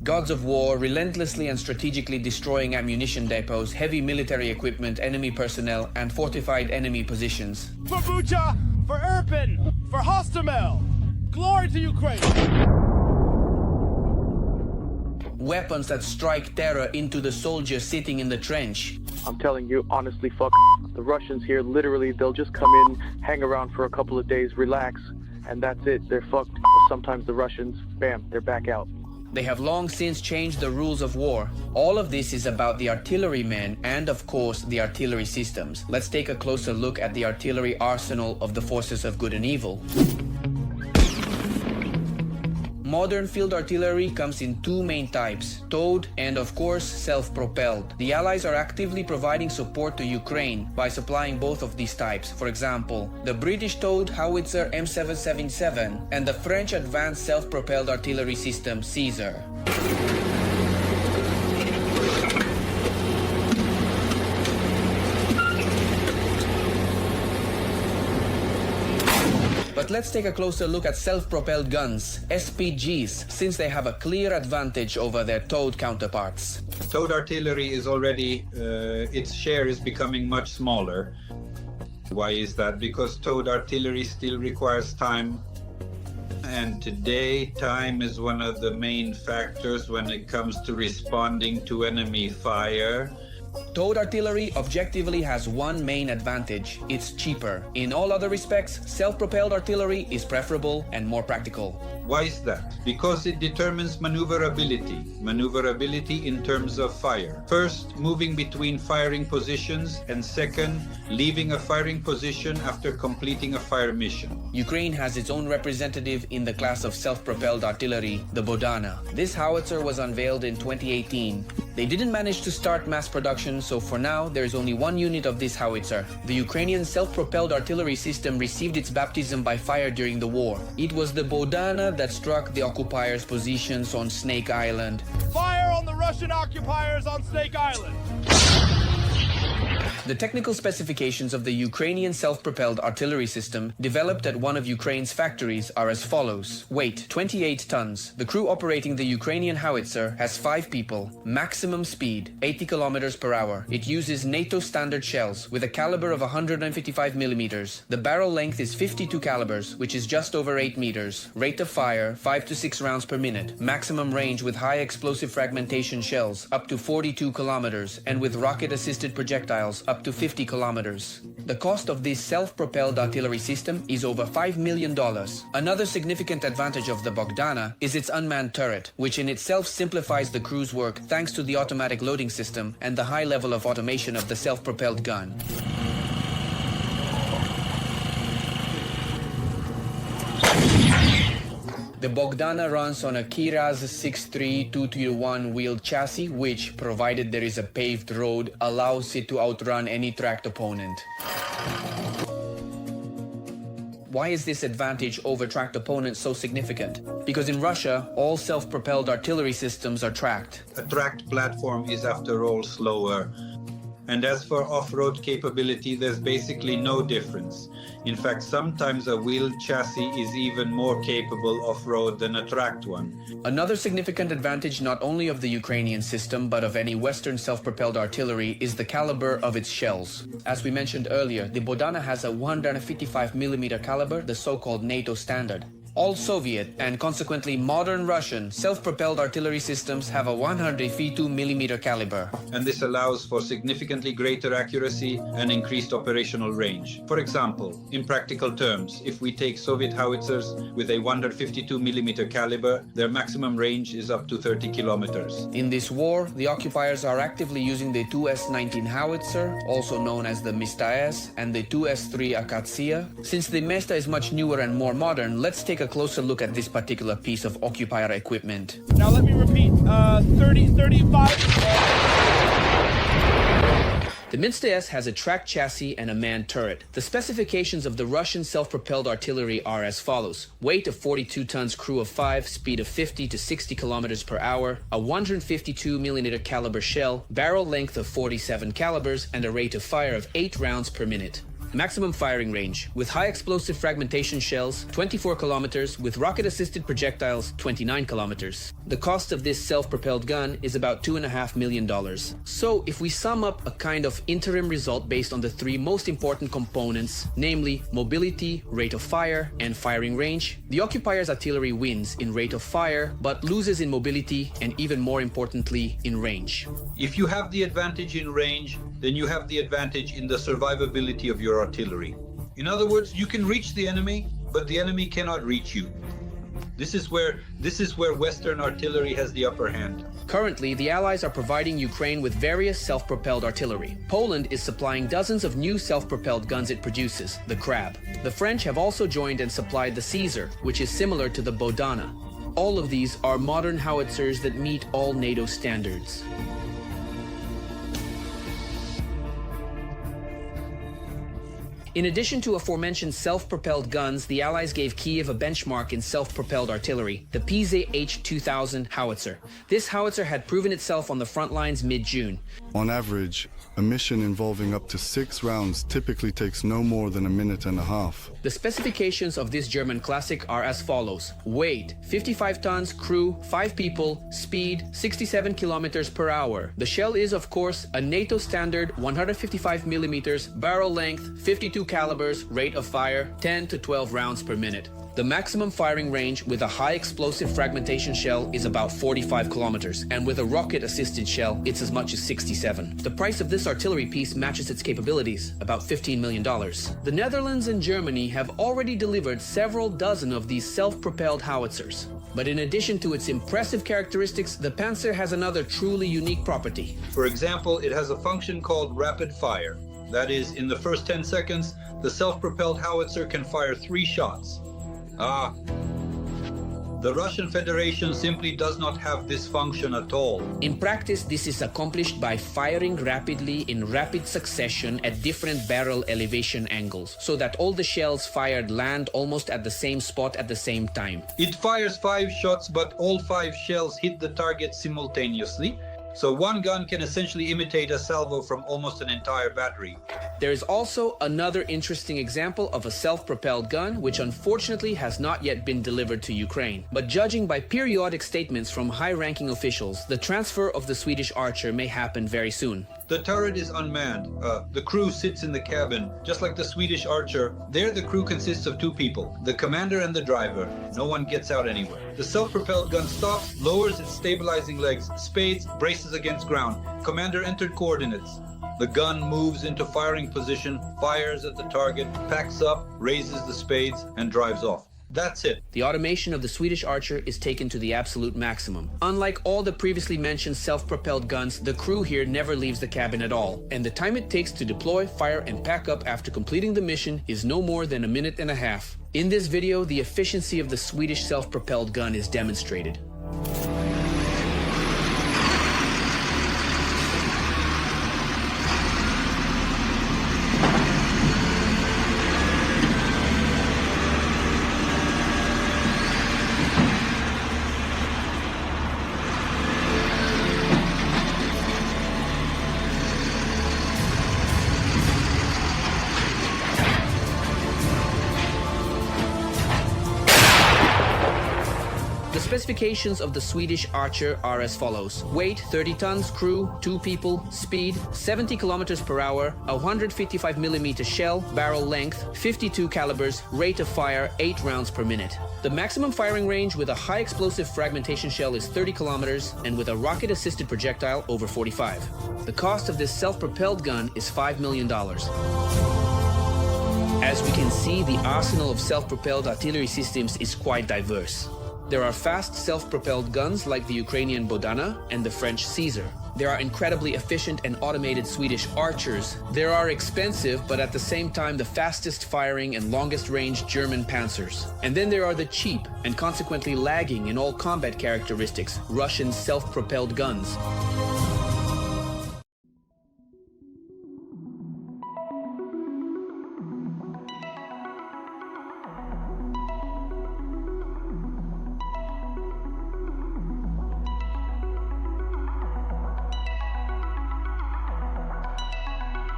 Gods of war, relentlessly and strategically destroying ammunition depots, heavy military equipment, enemy personnel, and fortified enemy positions. For Bucha, for Irpin, for Hostomel, glory to Ukraine! Weapons that strike terror into the soldier sitting in the trench. I'm telling you, honestly, fuck the Russians here. Literally, they'll just come in, hang around for a couple of days, relax, and that's it. They're fucked. Sometimes the Russians, bam, they're back out. They have long since changed the rules of war. All of this is about the artillerymen and, of course, the artillery systems. Let's take a closer look at the artillery arsenal of the forces of good and evil. Modern field artillery comes in two main types, towed and of course self-propelled. The Allies are actively providing support to Ukraine by supplying both of these types. For example, the British towed howitzer M777 and the French advanced self-propelled artillery system Caesar. But let's take a closer look at self-propelled guns, SPGs, since they have a clear advantage over their towed counterparts. Towed artillery is already, its share is becoming much smaller. Why is that? Because towed artillery still requires time. And today, time is one of the main factors when it comes to responding to enemy fire. Towed artillery objectively has one main advantage: it's cheaper. In all other respects, self-propelled artillery is preferable and more practical. Why is that? Because it determines maneuverability. Maneuverability in terms of fire. First, moving between firing positions, and second, leaving a firing position after completing a fire mission. Ukraine has its own representative in the class of self-propelled artillery, the Bohdana. This howitzer was unveiled in 2018. They didn't manage to start mass production, so for now there is only one unit of this howitzer. The Ukrainian self-propelled artillery system received its baptism by fire during the war. It was the Bohdana that struck the occupiers' positions on Snake Island. Fire on the Russian occupiers on Snake Island! The technical specifications of the Ukrainian self-propelled artillery system developed at one of Ukraine's factories are as follows. Weight 28 tons. The crew operating the Ukrainian howitzer has 5 people. Maximum speed 80 kilometers per hour. It uses NATO standard shells with a caliber of 155 millimeters. The barrel length is 52 calibers, which is just over 8 meters. Rate of fire 5 to 6 rounds per minute. Maximum range with high explosive fragmentation shells up to 42 kilometers and with rocket-assisted projectiles up to 50 kilometers. The cost of this self-propelled artillery system is over $5 million. Another significant advantage of the Bogdana is its unmanned turret, which in itself simplifies the crew's work thanks to the automatic loading system and the high level of automation of the self-propelled gun. The Bogdana runs on a Kiraz 63221 wheeled chassis, which, provided there is a paved road, allows it to outrun any tracked opponent. Why is this advantage over tracked opponents so significant? Because in Russia, all self-propelled artillery systems are tracked. A tracked platform is, after all, slower. And as for off-road capability, there's basically no difference. In fact, sometimes a wheeled chassis is even more capable off-road than a tracked one. Another significant advantage not only of the Ukrainian system, but of any Western self-propelled artillery is the caliber of its shells. As we mentioned earlier, the Bohdana has a 155mm caliber, the so-called NATO standard. All Soviet and consequently modern Russian self-propelled artillery systems have a 152mm caliber. And this allows for significantly greater accuracy and increased operational range. For example, in practical terms, if we take Soviet howitzers with a 152mm caliber, their maximum range is up to 30 kilometers. In this war, the occupiers are actively using the 2S-19 howitzer, also known as the Mista-S, and the 2S-3 Akatsiya. Since the Mesta is much newer and more modern, let's take a closer look at this particular piece of occupier equipment. Now let me repeat, 35. The Mista-S has a tracked chassis and a manned turret. The specifications of the Russian self-propelled artillery are as follows. Weight of 42 tons, crew of 5, speed of 50 to 60 kilometers per hour, a 152mm caliber shell, barrel length of 47 calibers, and a rate of fire of 8 rounds per minute. Maximum firing range, with high explosive fragmentation shells, 24 kilometers, with rocket-assisted projectiles, 29 kilometers. The cost of this self-propelled gun is about $2.5 million. So if we sum up a kind of interim result based on the three most important components, namely mobility, rate of fire, and firing range, the occupier's artillery wins in rate of fire, but loses in mobility and even more importantly, in range. If you have the advantage in range, then you have the advantage in the survivability of your artillery. In other words, you can reach the enemy, but the enemy cannot reach you. This is where Western artillery has the upper hand. Currently, the Allies are providing Ukraine with various self-propelled artillery. Poland is supplying dozens of new self-propelled guns it produces, the Crab. The French have also joined and supplied the Caesar, which is similar to the Bohdana. All of these are modern howitzers that meet all NATO standards. In addition to aforementioned self-propelled guns, the Allies gave Kiev a benchmark in self-propelled artillery, the PZH-2000 howitzer. This howitzer had proven itself on the front lines mid-June. On average, a mission involving up to 6 rounds typically takes no more than a minute and a half. The specifications of this German classic are as follows. Weight, 55 tons, crew, 5 people, speed, 67 kilometers per hour. The shell is, of course, a NATO standard 155 millimeters, barrel length, 52 calibers, rate of fire, 10 to 12 rounds per minute. The maximum firing range with a high explosive fragmentation shell is about 45 kilometers, and with a rocket-assisted shell, it's as much as 67. The price of this artillery piece matches its capabilities, about $15 million. The Netherlands and Germany have already delivered several dozen of these self-propelled howitzers. But in addition to its impressive characteristics, the Panzer has another truly unique property. For example, it has a function called rapid fire. That is, in the first 10 seconds, the self-propelled howitzer can fire 3 shots. The Russian Federation simply does not have this function at all. In practice, this is accomplished by firing rapidly in rapid succession at different barrel elevation angles, so that all the shells fired land almost at the same spot at the same time. It fires 5 shots, but all 5 shells hit the target simultaneously. So one gun can essentially imitate a salvo from almost an entire battery. There is also another interesting example of a self-propelled gun, which unfortunately has not yet been delivered to Ukraine. But judging by periodic statements from high-ranking officials, the transfer of the Swedish Archer may happen very soon. The turret is unmanned. The crew sits in the cabin. Just like the Swedish Archer, there the crew consists of 2 people, the commander and the driver. No one gets out anywhere. The self-propelled gun stops, lowers its stabilizing legs, spades, braces against ground. Commander entered coordinates. The gun moves into firing position, fires at the target, packs up, raises the spades, and drives off. That's it. The automation of the Swedish Archer is taken to the absolute maximum. Unlike all the previously mentioned self-propelled guns, the crew here never leaves the cabin at all, and the time it takes to deploy, fire, and pack up after completing the mission is no more than a minute and a half. In this video, the efficiency of the Swedish self-propelled gun is demonstrated. The specifications of the Swedish Archer are as follows. Weight, 30 tons, crew, 2 people, speed, 70 kilometers per hour, a 155 millimeter shell, barrel length, 52 calibers, rate of fire, 8 rounds per minute. The maximum firing range with a high explosive fragmentation shell is 30 kilometers, and with a rocket-assisted projectile over 45. The cost of this self-propelled gun is $5 million. As we can see, the arsenal of self-propelled artillery systems is quite diverse. There are fast self-propelled guns like the Ukrainian Bogdana and the French Caesar. There are incredibly efficient and automated Swedish Archers. There are expensive, but at the same time the fastest firing and longest range German Panzers. And then there are the cheap and consequently lagging in all combat characteristics Russian self-propelled guns.